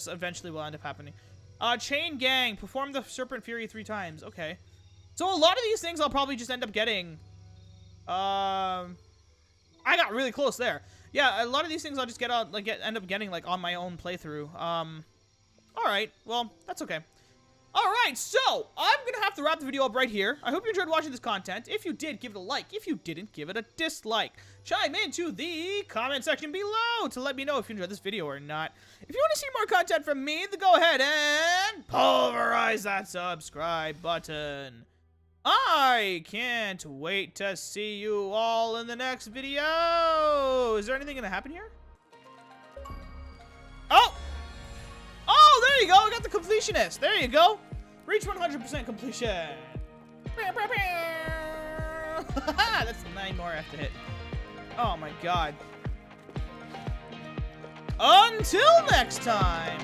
eventually will end up happening. Chain Gang, perform the Serpent Fury 3 times. Okay. So a lot of these things I'll probably just end up getting. I got really close there. Yeah, a lot of these things I'll just get on, end up getting like on my own playthrough. All right, well that's okay. Alright, so I'm gonna have to wrap the video up right here. I hope you enjoyed watching this content. If you did, give it a like. If you didn't, give it a dislike. Chime into the comment section below to let me know if you enjoyed this video or not. If you want to see more content from me, then go ahead and pulverize that subscribe button. I can't wait to see you all in the next video. Is there anything gonna happen here? Oh! Oh, there you go. I got the completionist. There you go. Reach 100% completion. That's 9 more I have to hit. Oh my god. Until next time.